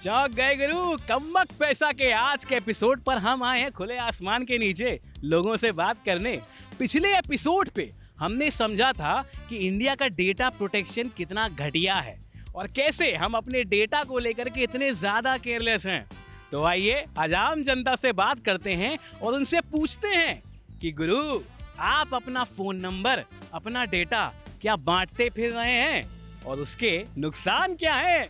चौक गए गुरु, कमबख्त पैसा के आज के एपिसोड पर हम आए हैं खुले आसमान के नीचे लोगों से बात करने। पिछले एपिसोड पे हमने समझा था कि इंडिया का डेटा प्रोटेक्शन कितना घटिया है और कैसे हम अपने डेटा को लेकर के इतने ज्यादा केयरलेस हैं। तो आइए आज आम जनता से बात करते हैं और उनसे पूछते हैं कि गुरु आप अपना फोन नंबर, अपना डेटा क्या बांटते फिर रहे हैं और उसके नुकसान क्या है?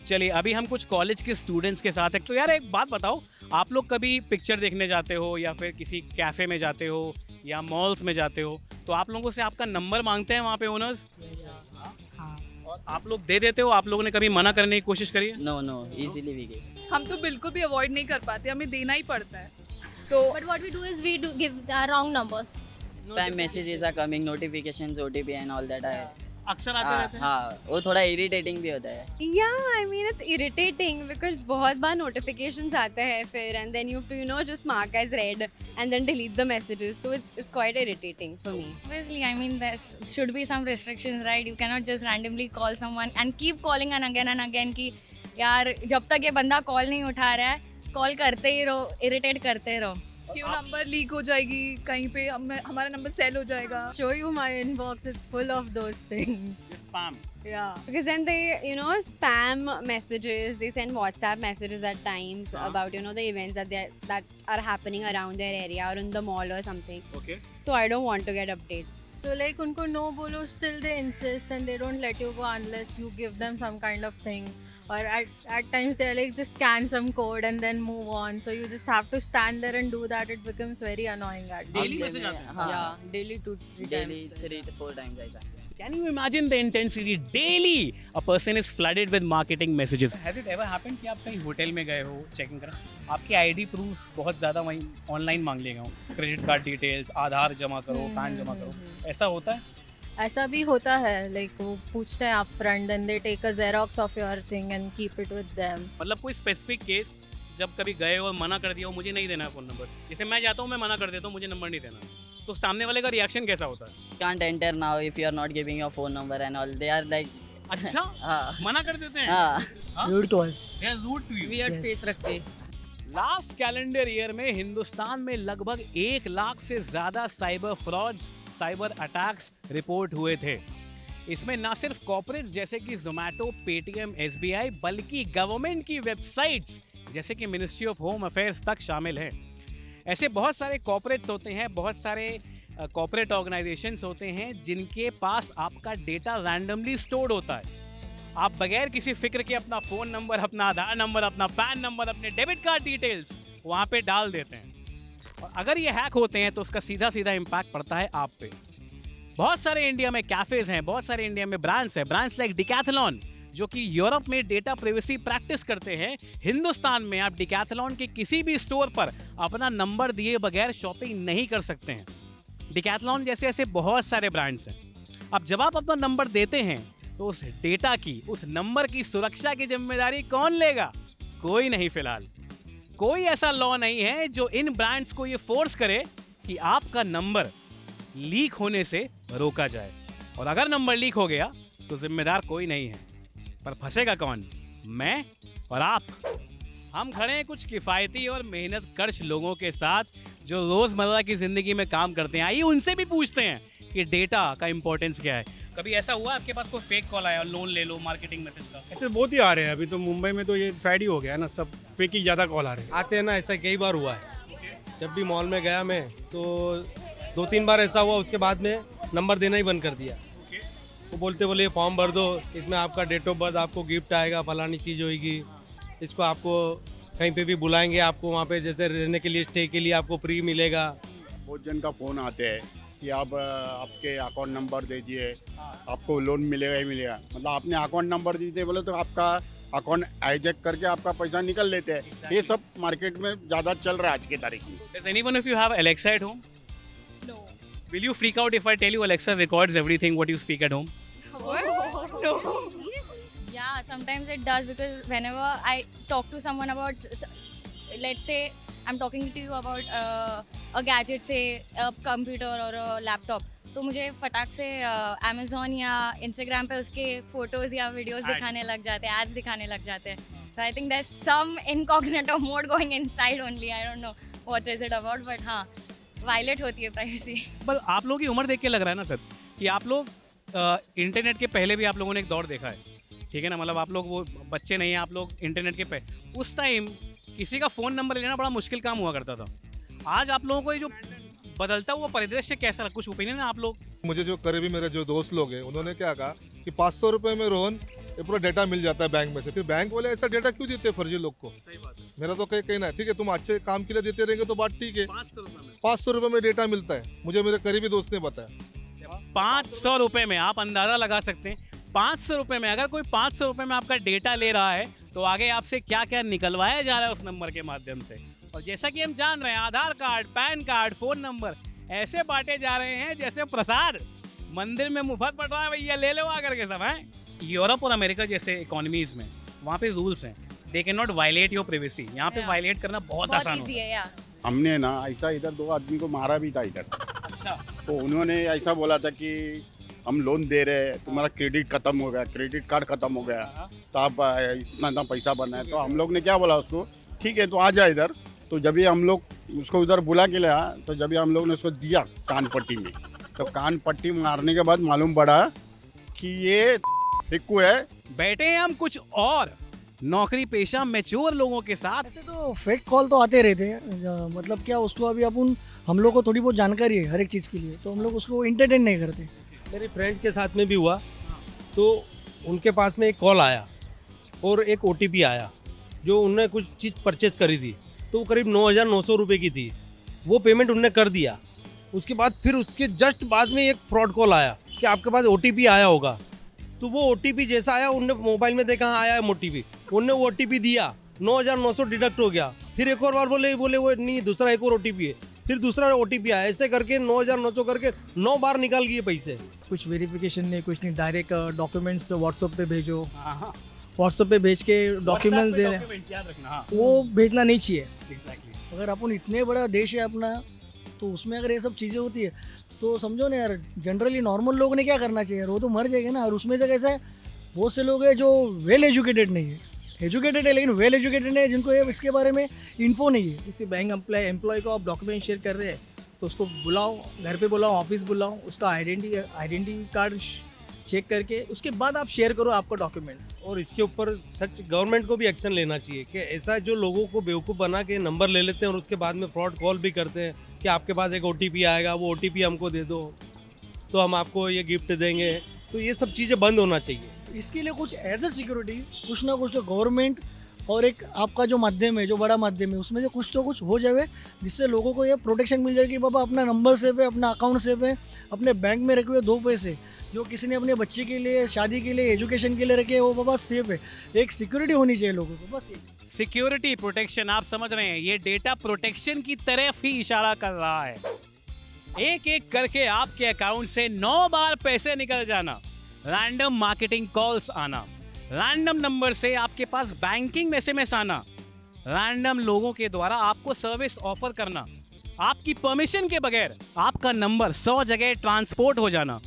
चलिए अभी हम कुछ कॉलेज के स्टूडेंट्स के साथ हैं। तो यार एक बात बताओ, आप लोग कभी पिक्चर देखने जाते हो या फिर किसी कैफे में जाते हो या मॉल्स में जाते हो तो आप लोगों से आपका नंबर मांगते हैं वहाँ पे ओनर्स? और आप लोग दे देते हो? आप लोगों ने कभी मना करने की कोशिश करी है? No easily we give. हम तो बिल्कुल भी अवॉइड नहीं कर पाते, हमें देना ही पड़ता है। तो But what we do is we do give wrong numbers. Spam messages are coming, notifications, OTP and all that है। अक्सर आते रहते हैं। हाँ, वो थोड़ा इरिटेटिंग भी होता है। Yeah, I mean it's irritating because बहुत बार notifications आते हैं फिर and then you have to just mark as read and then delete the messages, so it's quite irritating for me. Obviously, I mean there should be some restrictions, right? You cannot just randomly call someone and keep calling and again कि यार जब तक ये बंदा call नहीं उठा रहा है कॉल करते ही रहो, इरिटेट करते रहो। क्यों नंबर लीक हो जाएगी, कहीं पे हमारा नंबर सेल हो जाएगा। Show you my inbox, it's full of those things. Spam. Yeah. Because then they, spam messages. They send WhatsApp messages at times about, the events that are happening around their area or in the mall or something. Okay. So I don't want to get updates. So like उनको no बोलो, still they insist and they don't let you go unless you give them some kind of thing. Or at times they're like just scan some code and then move on. So you just have to stand there and do that. It becomes very annoying at times. Daily message आते हैं? हाँ, daily 2-3 daily times. 3 to 4 times ऐसा। Can you imagine the intensity? Daily a person is flooded with marketing messages. Has it ever happened कि आप कहीं hotel में गए हो, चेकिंग करा, आपके आईडी प्रूफ बहुत ज़्यादा वहीं ऑनलाइन मांग लिए गए हो, क्रेडिट कार्ड डिटेल्स, आधार जमा करो, पैन जमा करो, ऐसा होता है? ऐसा भी होता है, like वो पूछते हैं आप front and they take a xerox of your thing and keep it with them. मतलब कोई स्पेसिफिक केस जब कभी गए हो और मना कर दिया हो मुझे नहीं देना फ़ोन नंबर, जैसे मैं जाता हूँ मैं मना कर देता हूँ मुझे नंबर नहीं देना, तो सामने वाले का रिएक्शन कैसा होता है? Can't enter now if you are not giving your phone number and all. They are like अच्छा हाँ मना कर देते हैं? हाँ। Rude to us. They are rude to you. Weird face रखते। लास्ट कैलेंडर ईयर में हिंदुस्तान में लगभग 1 लाख से ज्यादा cyber frauds, cyber attacks report हुए थे। इसमें ना सिर्फ कॉर्पोरेट्स जैसे कि जोमैटो, पेटीएम, एसबीआई बल्कि गवर्नमेंट की वेबसाइट्स जैसे कि मिनिस्ट्री ऑफ होम अफेयर्स तक शामिल हैं। ऐसे बहुत सारे कॉर्पोरेट्स होते हैं, बहुत सारे कॉर्पोरेट ऑर्गेनाइजेशंस होते हैं जिनके पास आपका डेटा रैंडमली स्टोर्ड होता है। आप बगैर किसी फिक्र के अपना फ़ोन नंबर, अपना आधार नंबर, अपना पैन नंबर, अपने डेबिट कार्ड डिटेल्स वहाँ पे डाल देते हैं और अगर ये हैक होते हैं तो उसका सीधा सीधा इम्पैक्ट पड़ता है आप पे। बहुत सारे इंडिया में कैफ़ेज़ हैं, बहुत सारे इंडिया में ब्रांड्स हैं, ब्रांड्स लाइक डिकैथलॉन जो कि यूरोप में डेटा प्राइवेसी प्रैक्टिस करते हैं। हिंदुस्तान में आप डिकैथलॉन के किसी भी स्टोर पर अपना नंबर दिए बगैर शॉपिंग नहीं कर सकते हैं। डिकैथलॉन जैसे ऐसे बहुत सारे ब्रांड्स हैं। अब जब आप अपना नंबर देते हैं तो उस डेटा की, उस नंबर की सुरक्षा की जिम्मेदारी कौन लेगा? कोई नहीं। फिलहाल कोई ऐसा लॉ नहीं है जो इन ब्रांड्स को ये फोर्स करे कि आपका नंबर लीक होने से रोका जाए। और अगर नंबर लीक हो गया तो जिम्मेदार कोई नहीं है, पर फंसेगा कौन? मैं और आप। हम खड़े हैं कुछ किफ़ायती और मेहनत कश लोगों के साथ जो रोज़मर्रा की ज़िंदगी में काम करते हैं। आइए उनसे भी पूछते हैं कि डेटा का इम्पोर्टेंस क्या है। कभी ऐसा हुआ आपके पास कोई फेक कॉल आया, लोन ले लो, मार्केटिंग मैसेज का? ऐसे बहुत ही आ रहे हैं। अभी तो मुंबई में तो ये फैड ही हो गया है ना, सब फेक ही ज़्यादा कॉल आ रहे हैं। आते हैं ना, ऐसा कई बार हुआ है। जब भी मॉल में गया मैं तो 2-3 बार ऐसा हुआ, उसके बाद में नंबर देना ही बंद कर दिया। वो बोले फॉर्म भर दो, इसमें आपका डेट ऑफ बर्थ, आपको गिफ्ट आएगा, फलानी चीज़ होगी, इसको आपको कहीं पे भी बुलाएंगे, आपको वहाँ पे जैसे रहने के लिए, स्टे के लिए आपको फ्री मिलेगा। बहुत जन का फ़ोन आते हैं कि आप आपके अकाउंट नंबर दीजिए, आपको लोन मिलेगा ही मिलेगा। मतलब आपने अकाउंट नंबर दीजिए बोले तो आपका अकाउंट हाईजैक करके आपका पैसा निकल लेते हैं। ये सब मार्केट में ज़्यादा चल रहा है आज की तारीख में। Does anyone of you have Alexa at home? No. Will you freak out if I tell you Alexa records everything what you speak at home? No. Yeah, sometimes it does because whenever I talk to someone about, let's say I'm talking to you about a gadget, say a computer or a laptop, तो मुझे फटाक से Amazon या Instagram पे उसके photos या videos Ads. दिखाने लग जाते हैं, एड्स दिखाने लग जाते हैं. So I think there's some incognito mode going inside only. I don't know what is it about, but हाँ, वायलेट होती है प्राइवेसी. पर आप लोगों की उम्र देख के लग रहा है ना सर कि आप लोग इंटरनेट के पहले भी आप लोगों ने एक दौर देखा है, ठीक है ना. मतलब आप लोग वो बच्चे नहीं हैं, आप लोग इंटरनेट के पहले उस टाइम किसी का फ़ोन नंबर लेना बड़ा मुश्किल काम हुआ करता था. आज आप लोगों को ये जो बदलता हुआ परिदृश्य कैसा लगा, कुछ ओपिनियन है आप लोग? मुझे जो करीबी मेरे जो दोस्त लोग हैं उन्होंने क्या कहा कि 500 रुपये में रोहन ये पूरा डेटा मिल जाता है बैंक में से. फिर बैंक वाले ऐसा डेटा क्यों देते हैं फर्जी लोग को? सही बात है. मेरा तो कहना है ठीक है, तुम अच्छे काम के लिए देते रहेंगे तो बात ठीक है. 500 रुपये में 500 रुपये में डेटा मिलता है, मुझे मेरे करीबी दोस्त ने बताया. 500 रुपये में आप अंदाज़ा लगा सकते हैं. 500 रुपये में अगर कोई 500 रुपये में आपका डेटा ले रहा है तो आगे आपसे क्या क्या निकलवाया जा रहा है उस नंबर के माध्यम से. और जैसा कि हम जान रहे हैं, Aadhaar card, PAN card, phone number ऐसे बांटे जा रहे हैं जैसे प्रसाद. मंदिर में मुफ्त बंट रहा है भैया, ले लो आकर के सब हैं. यूरोप और अमेरिका जैसे इकोनॉमीज़ में वहाँ पे रूल्स हैं, they can not violate your privacy. यहाँ पे वायलेट करना बहुत आसान बहुत होता ईजी है. है यार. हमने ना ऐसा इधर 2 आदमी को मारा भी था इधर. अच्छा, तो उन्होंने ऐसा बोला था कि हम लोन दे रहे हैं, तुम्हारा क्रेडिट खत्म हो गया, क्रेडिट कार्ड खत्म हो गया, तो आप इतना पैसा भरना है. तो हम लोग ने क्या बोला उसको, ठीक है तो आ जा इधर. तो जब भी हम लोग उसको उधर बुला के लाया, तो जब भी हम लोग ने उसको दिया कान पट्टी में, तो कान पट्टी मारने के बाद मालूम पड़ा कि ये हिक्कू है. बैठे हैं हम कुछ और नौकरी पेशा मैच्योर लोगों के साथ. ऐसे तो फेक कॉल तो आते रहते हैं. मतलब क्या, उसको अभी अपन हम लोग को थोड़ी बहुत जानकारी है हर एक चीज़ के लिए, तो हम लोग उसको इंटरटेन नहीं करते. मेरे फ्रेंड के साथ में भी हुआ, तो उनके पास में एक कॉल आया और एक OTP आया, जो उनने कुछ चीज़ परचेज करी थी, तो वो करीब 9,900 रुपये की थी. वो पेमेंट उनने कर दिया. उसके बाद फिर उसके जस्ट बाद में एक फ्रॉड कॉल आया कि आपके पास OTP आया होगा. तो वो OTP जैसा आया, उनने मोबाइल में देखा हाँ आया है OTP, उनने वो OTP दिया, 9,900 डिडक्ट हो गया. फिर एक और बार बोले वो नहीं दूसरा एक और OTP है, फिर दूसरा OTP आया. ऐसे करके 9,900 करके 9 बार निकाल गए पैसे. कुछ वेरिफिकेशन नहीं, कुछ नहीं, डायरेक्ट डॉक्यूमेंट्स व्हाट्सएप पे भेजो. व्हाट्सएप पे भेज के डॉक्यूमेंट्स दे रहे हैं, याद रखना. हाँ, वो भेजना नहीं चाहिए. एग्जैक्टली. अगर अपन इतने बड़ा देश है अपना, तो उसमें अगर ये सब चीज़ें होती है तो समझो ना यार, जनरली नॉर्मल लोगों ने क्या करना चाहिए, वो तो मर जाएगा ना. और उसमें से कैसा है, बहुत से लोग हैं जो वेल एजुकेटेड नहीं है, एजुकेटेड है लेकिन वेल एजुकेटेड है, जिनको ये इसके बारे में इन्फो नहीं है. किसी बैंक एम्प्लॉय को आप डॉक्यूमेंट शेयर कर रहे हैं तो उसको बुलाओ, घर पे बुलाओ, ऑफिस बुलाओ, उसका आइडेंटिटी कार्ड चेक करके उसके बाद आप शेयर करो आपको डॉक्यूमेंट्स. और इसके ऊपर सच गवर्नमेंट को भी एक्शन लेना चाहिए कि ऐसा जो लोगों को बेवकूफ़ बना के नंबर ले लेते हैं और उसके बाद में फ्रॉड कॉल भी करते हैं कि आपके पास एक OTP आएगा, वो OTP हमको दे दो तो हम आपको ये गिफ्ट देंगे. तो ये सब चीज़ें बंद होना चाहिए. इसके लिए कुछ एज ए सिक्योरिटी कुछ ना कुछ तो गवर्नमेंट और एक आपका जो माध्यम है, जो बड़ा माध्यम है, उसमें से कुछ तो कुछ हो जाए जिससे लोगों को ये प्रोटेक्शन मिल जाए कि बाबा अपना नंबर सेव है, अपना अकाउंट सेव है, अपने बैंक में रखे हुए 2 पैसे जो किसी ने अपने बच्चे के लिए, शादी के लिए, एजुकेशन के लिए रखे, वो बाबा सेफ है. एक सिक्योरिटी होनी चाहिए लोगों को, बस. सिक्योरिटी प्रोटेक्शन, आप समझ रहे हैं, ये डेटा प्रोटेक्शन की तरफ ही इशारा कर रहा है. एक एक करके आपके अकाउंट से 9 बार पैसे निकल जाना, रैंडम मार्केटिंग कॉल्स आना, रैंडम नंबर से आपके पास बैंकिंग SMS आना, रैंडम लोगों के द्वारा आपको सर्विस ऑफर करना, आपकी परमिशन के बगैर आपका नंबर 100 जगह ट्रांसपोर्ट हो जाना.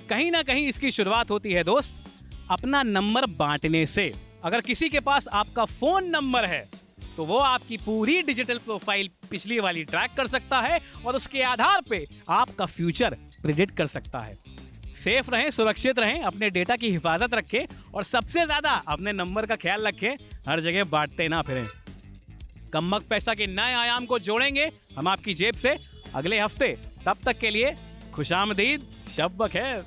कहीं ना कहीं इसकी शुरुआत होती है दोस्त अपना नंबर बांटने से. अगर किसी के पास आपका फ़ोन नंबर है तो वो आपकी पूरी डिजिटल प्रोफाइल पिछली वाली ट्रैक कर सकता है और उसके आधार पे आपका फ्यूचर प्रिडिक्ट कर सकता है. सेफ रहें, सुरक्षित रहें, अपने डेटा की हिफाजत रखें और सबसे ज़्यादा अपने नंबर का ख्याल रखें, हर जगह बांटते ना फिरें. कमबख्त पैसा के नए आयाम को जोड़ेंगे हम आपकी जेब से अगले हफ्ते. तब तक के लिए खुशामदीद, शब बखैर.